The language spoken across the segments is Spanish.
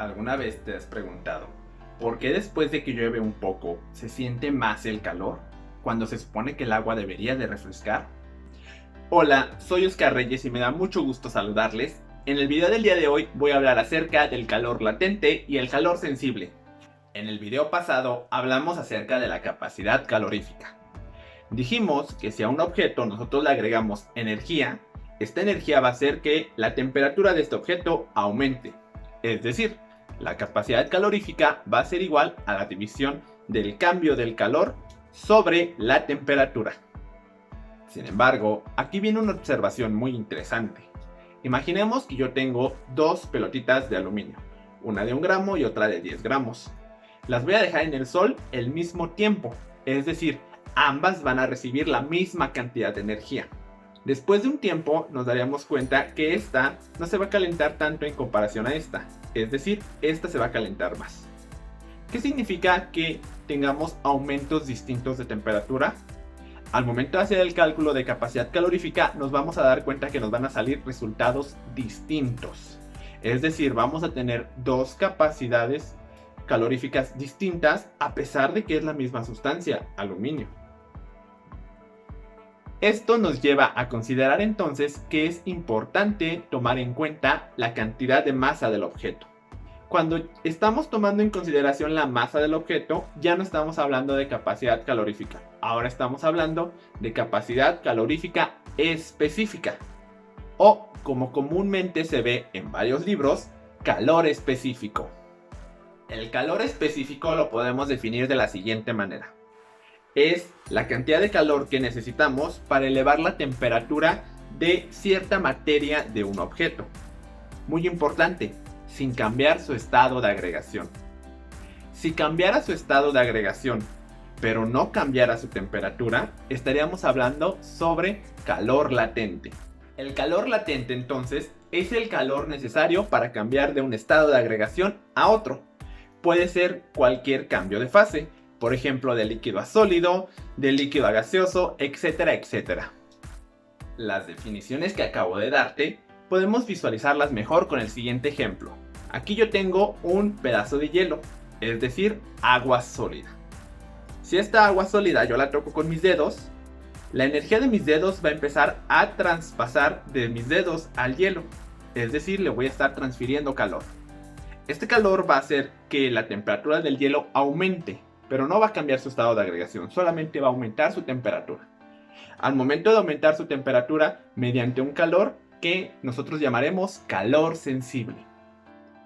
¿Alguna vez te has preguntado por qué después de que llueve un poco se siente más el calor cuando se supone que el agua debería de refrescar? Hola, soy Oscar Reyes y me da mucho gusto saludarles. En el video del día de hoy voy a hablar acerca del calor latente y el calor sensible. En el video pasado hablamos acerca de la capacidad calorífica. Dijimos que si a un objeto nosotros le agregamos energía, esta energía va a hacer que la temperatura de este objeto aumente. Es decir, la capacidad calorífica va a ser igual a la división del cambio del calor sobre la temperatura. Sin embargo, aquí viene una observación muy interesante. Imaginemos que yo tengo dos pelotitas de aluminio, una de 1 gramo y otra de 10 gramos. Las voy a dejar en el sol el mismo tiempo, es decir, ambas van a recibir la misma cantidad de energía. Después de un tiempo nos daríamos cuenta que esta no se va a calentar tanto en comparación a esta, es decir, esta se va a calentar más. ¿Qué significa que tengamos aumentos distintos de temperatura? Al momento de hacer el cálculo de capacidad calorífica nos vamos a dar cuenta que nos van a salir resultados distintos. Es decir, vamos a tener dos capacidades caloríficas distintas a pesar de que es la misma sustancia, aluminio. Esto nos lleva a considerar entonces que es importante tomar en cuenta la cantidad de masa del objeto. Cuando estamos tomando en consideración la masa del objeto, ya no estamos hablando de capacidad calorífica. Ahora estamos hablando de capacidad calorífica específica. O, como comúnmente se ve en varios libros, calor específico. El calor específico lo podemos definir de la siguiente manera. Es la cantidad de calor que necesitamos para elevar la temperatura de cierta materia de un objeto. Muy importante, sin cambiar su estado de agregación. Si cambiara su estado de agregación, pero no cambiara su temperatura, estaríamos hablando sobre calor latente. El calor latente entonces es el calor necesario para cambiar de un estado de agregación a otro. Puede ser cualquier cambio de fase, por ejemplo de líquido a sólido, de líquido a gaseoso, etcétera, etcétera. Las definiciones que acabo de darte podemos visualizarlas mejor con el siguiente ejemplo. Aquí yo tengo un pedazo de hielo, es decir, agua sólida. Si esta agua sólida yo la toco con mis dedos, la energía de mis dedos va a empezar a traspasar de mis dedos al hielo, es decir, le voy a estar transfiriendo calor. Este calor va a hacer que la temperatura del hielo aumente, pero no va a cambiar su estado de agregación, solamente va a aumentar su temperatura. Al momento de aumentar su temperatura mediante un calor que nosotros llamaremos calor sensible.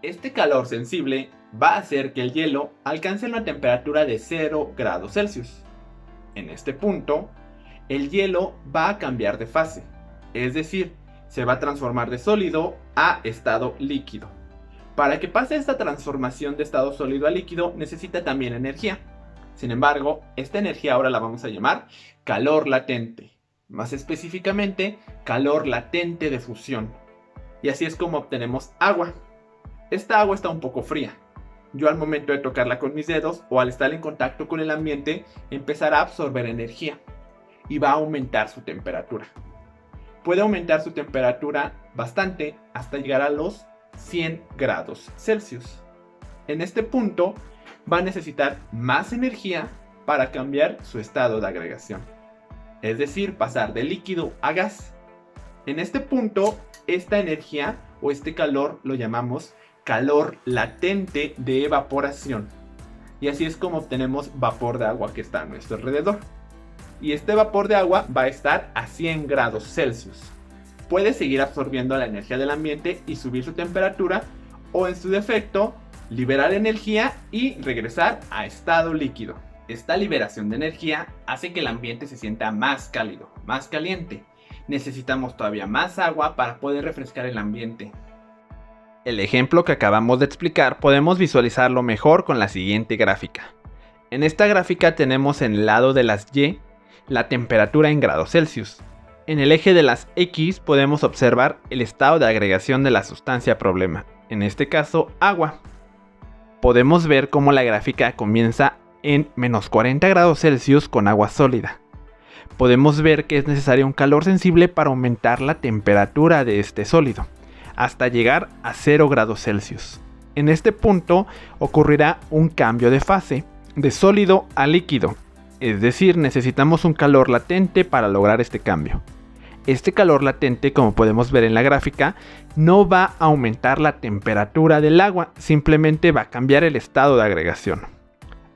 Este calor sensible va a hacer que el hielo alcance una temperatura de 0 grados Celsius. En este punto, el hielo va a cambiar de fase, es decir, se va a transformar de sólido a estado líquido. Para que pase esta transformación de estado sólido a líquido necesita también energía. Sin embargo, esta energía ahora la vamos a llamar calor latente. Más específicamente, calor latente de fusión. Y así es como obtenemos agua. Esta agua está un poco fría. Yo al momento de tocarla con mis dedos o al estar en contacto con el ambiente, empezará a absorber energía y va a aumentar su temperatura. Puede aumentar su temperatura bastante hasta llegar a los 100 grados Celsius. En este punto va a necesitar más energía para cambiar su estado de agregación, es decir, pasar de líquido a gas. En este punto, esta energía o este calor lo llamamos calor latente de evaporación. Y así es como obtenemos vapor de agua que está a nuestro alrededor. Y este vapor de agua va a estar a 100 grados Celsius. Puede seguir absorbiendo la energía del ambiente y subir su temperatura, o en su defecto, liberar energía y regresar a estado líquido. Esta liberación de energía hace que el ambiente se sienta más cálido, más caliente. Necesitamos todavía más agua para poder refrescar el ambiente. El ejemplo que acabamos de explicar podemos visualizarlo mejor con la siguiente gráfica. En esta gráfica tenemos en el lado de las Y la temperatura en grados Celsius. En el eje de las X podemos observar el estado de agregación de la sustancia problema, en este caso agua. Podemos ver cómo la gráfica comienza en menos 40 grados Celsius con agua sólida. Podemos ver que es necesario un calor sensible para aumentar la temperatura de este sólido, hasta llegar a 0 grados Celsius. En este punto ocurrirá un cambio de fase, de sólido a líquido, es decir, necesitamos un calor latente para lograr este cambio. Este calor latente, como podemos ver en la gráfica, no va a aumentar la temperatura del agua, simplemente va a cambiar el estado de agregación.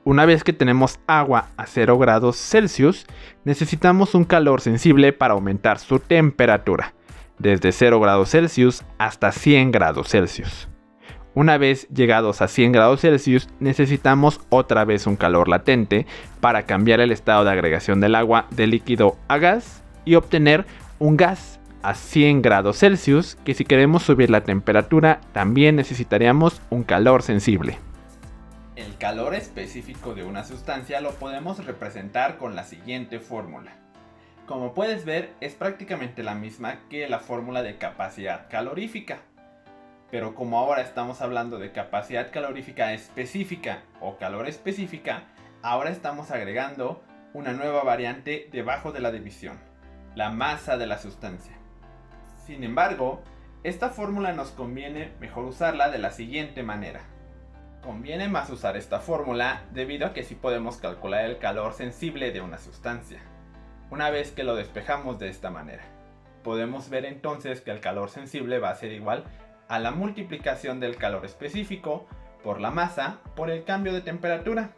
Una vez que tenemos agua a 0 grados Celsius, necesitamos un calor sensible para aumentar su temperatura, desde 0 grados Celsius hasta 100 grados Celsius. Una vez llegados a 100 grados Celsius, necesitamos otra vez un calor latente para cambiar el estado de agregación del agua de líquido a gas y obtener un gas a 100 grados Celsius, que si queremos subir la temperatura también necesitaríamos un calor sensible. El calor específico de una sustancia lo podemos representar con la siguiente fórmula. Como puedes ver, es prácticamente la misma que la fórmula de capacidad calorífica. Pero como ahora estamos hablando de capacidad calorífica específica o calor específica, ahora estamos agregando una nueva variante debajo de la división, la masa de la sustancia. Sin embargo, esta fórmula nos conviene mejor usarla de la siguiente manera. Conviene más usar esta fórmula debido a que sí podemos calcular el calor sensible de una sustancia. Una vez que lo despejamos de esta manera, podemos ver entonces que el calor sensible va a ser igual a la multiplicación del calor específico por la masa por el cambio de temperatura.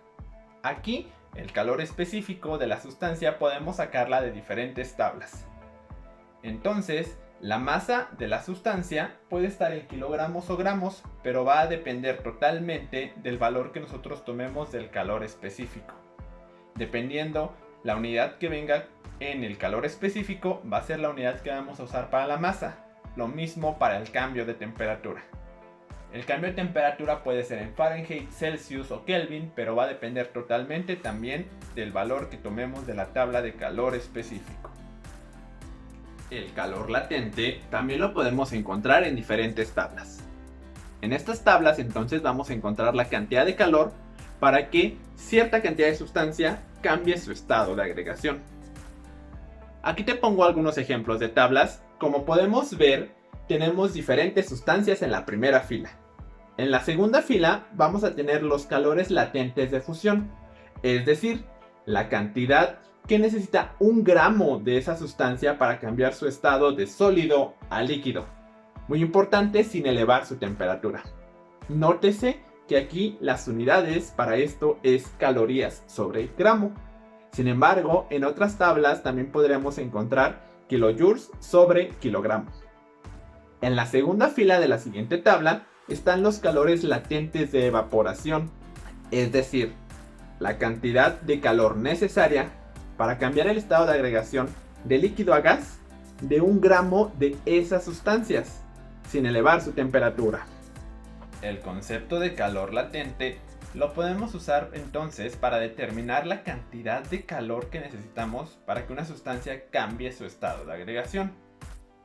Aquí, el calor específico de la sustancia podemos sacarla de diferentes tablas. Entonces, la masa de la sustancia puede estar en kilogramos o gramos, pero va a depender totalmente del valor que nosotros tomemos del calor específico. Dependiendo la unidad que venga en el calor específico, va a ser la unidad que vamos a usar para la masa. Lo mismo para el cambio de temperatura. El cambio de temperatura puede ser en Fahrenheit, Celsius o Kelvin, pero va a depender totalmente también del valor que tomemos de la tabla de calor específico. El calor latente también lo podemos encontrar en diferentes tablas. En estas tablas entonces vamos a encontrar la cantidad de calor para que cierta cantidad de sustancia cambie su estado de agregación. Aquí te pongo algunos ejemplos de tablas. Como podemos ver, tenemos diferentes sustancias en la primera fila. En la segunda fila vamos a tener los calores latentes de fusión, es decir, la cantidad que necesita 1 gramo de esa sustancia para cambiar su estado de sólido a líquido. Muy importante, sin elevar su temperatura. Nótese que aquí las unidades para esto es calorías sobre gramo. Sin embargo, en otras tablas también podremos encontrar kilojoules sobre kilogramo. En la segunda fila de la siguiente tabla están los calores latentes de evaporación, es decir, la cantidad de calor necesaria para cambiar el estado de agregación de líquido a gas de 1 gramo de esas sustancias, sin elevar su temperatura. El concepto de calor latente lo podemos usar entonces para determinar la cantidad de calor que necesitamos para que una sustancia cambie su estado de agregación.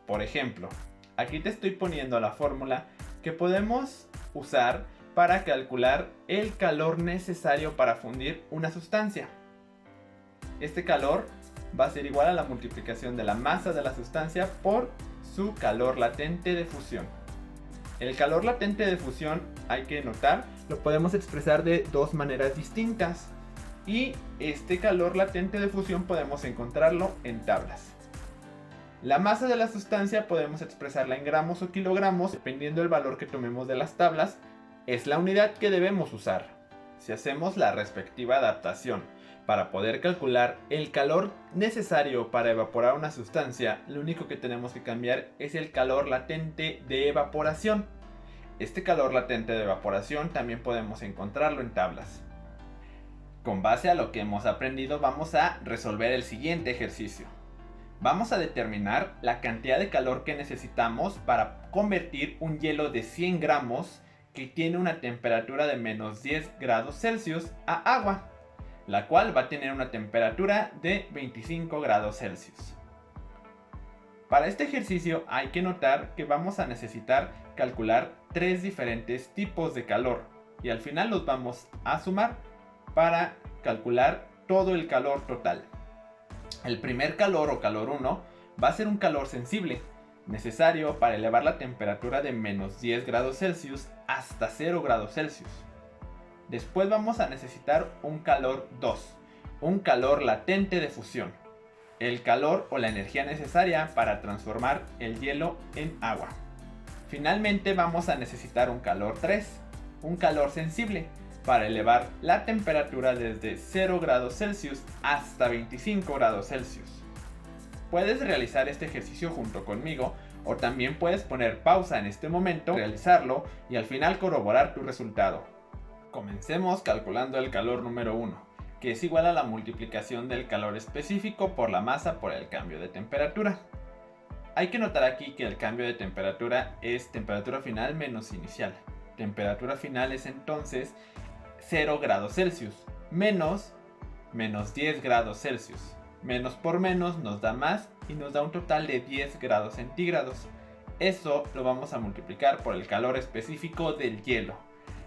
Por ejemplo, aquí te estoy poniendo la fórmula que podemos usar para calcular el calor necesario para fundir una sustancia. Este calor va a ser igual a la multiplicación de la masa de la sustancia por su calor latente de fusión. El calor latente de fusión, hay que notar, lo podemos expresar de 2 maneras distintas. Y este calor latente de fusión podemos encontrarlo en tablas. La masa de la sustancia podemos expresarla en gramos o kilogramos, dependiendo del valor que tomemos de las tablas. Es la unidad que debemos usar. Si hacemos la respectiva adaptación para poder calcular el calor necesario para evaporar una sustancia, lo único que tenemos que cambiar es el calor latente de evaporación. Este calor latente de evaporación también podemos encontrarlo en tablas. Con base a lo que hemos aprendido, vamos a resolver el siguiente ejercicio. Vamos a determinar la cantidad de calor que necesitamos para convertir un hielo de 100 gramos que tiene una temperatura de menos 10 grados Celsius a agua, la cual va a tener una temperatura de 25 grados Celsius. Para este ejercicio hay que notar que vamos a necesitar calcular 3 diferentes tipos de calor y al final los vamos a sumar para calcular todo el calor total. El primer calor o calor 1 va a ser un calor sensible, necesario para elevar la temperatura de menos 10 grados Celsius hasta 0 grados Celsius. Después vamos a necesitar un calor 2, un calor latente de fusión, el calor o la energía necesaria para transformar el hielo en agua. Finalmente vamos a necesitar un calor 3, un calor sensible, para elevar la temperatura desde 0 grados Celsius hasta 25 grados Celsius. Puedes realizar este ejercicio junto conmigo o también puedes poner pausa en este momento, realizarlo y al final corroborar tu resultado. Comencemos calculando el calor número 1, que es igual a la multiplicación del calor específico por la masa por el cambio de temperatura. Hay que notar aquí que el cambio de temperatura es temperatura final menos inicial. Temperatura final es entonces 0 grados Celsius menos 10 grados Celsius. Menos por menos nos da más y nos da un total de 10 grados centígrados. Eso lo vamos a multiplicar por el calor específico del hielo.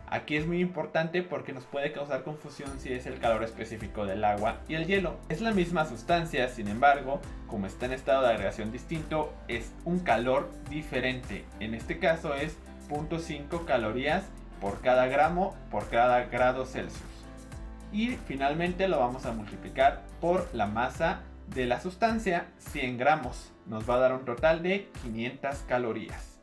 Aquí es muy importante porque nos puede causar confusión si es el calor específico del agua y el hielo. Es la misma sustancia, sin embargo, como está en estado de agregación distinto, es un calor diferente. En este caso es 0.5 calorías por cada gramo por cada grado Celsius. Y finalmente lo vamos a multiplicar por la masa de la sustancia, 100 gramos. Nos va a dar un total de 500 calorías.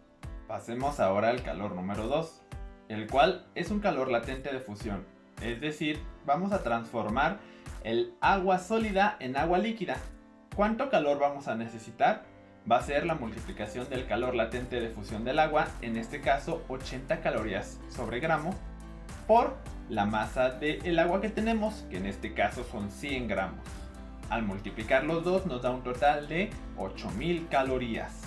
Pasemos ahora al calor número 2, el cual es un calor latente de fusión. Es decir, vamos a transformar el agua sólida en agua líquida. ¿Cuánto calor vamos a necesitar? Va a ser la multiplicación del calor latente de fusión del agua, en este caso 80 calorías sobre gramo, por la masa del agua que tenemos, que en este caso son 100 gramos. Al multiplicar los dos nos da un total de 8000 calorías.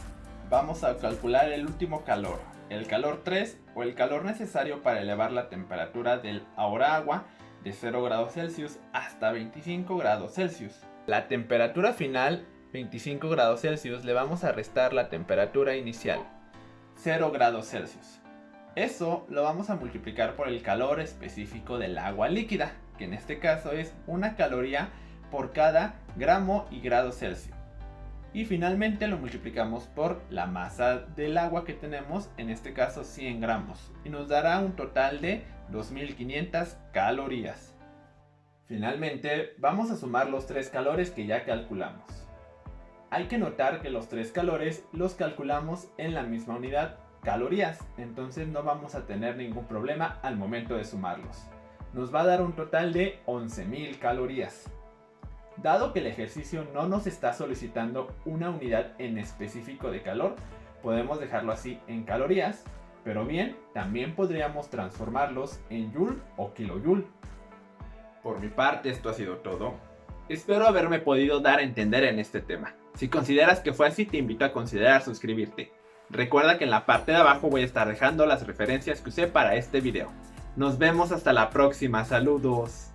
Vamos a calcular el último calor, el calor 3 o el calor necesario para elevar la temperatura del ahora agua de 0 grados Celsius hasta 25 grados Celsius. La temperatura final, 25 grados Celsius, le vamos a restar la temperatura inicial, 0 grados Celsius. Eso lo vamos a multiplicar por el calor específico del agua líquida, que en este caso es 1 caloría por cada gramo y grado Celsius. Y finalmente lo multiplicamos por la masa del agua que tenemos, en este caso 100 gramos, y nos dará un total de 2500 calorías. Finalmente vamos a sumar los 3 calores que ya calculamos. Hay que notar que los 3 calores los calculamos en la misma unidad, calorías, entonces no vamos a tener ningún problema al momento de sumarlos. Nos va a dar un total de 11.000 calorías. Dado que el ejercicio no nos está solicitando una unidad en específico de calor, podemos dejarlo así en calorías, pero bien, también podríamos transformarlos en joule o kilojoule. Por mi parte esto ha sido todo. Espero haberme podido dar a entender en este tema. Si consideras que fue así, te invito a considerar suscribirte. Recuerda que en la parte de abajo voy a estar dejando las referencias que usé para este video. Nos vemos hasta la próxima, saludos.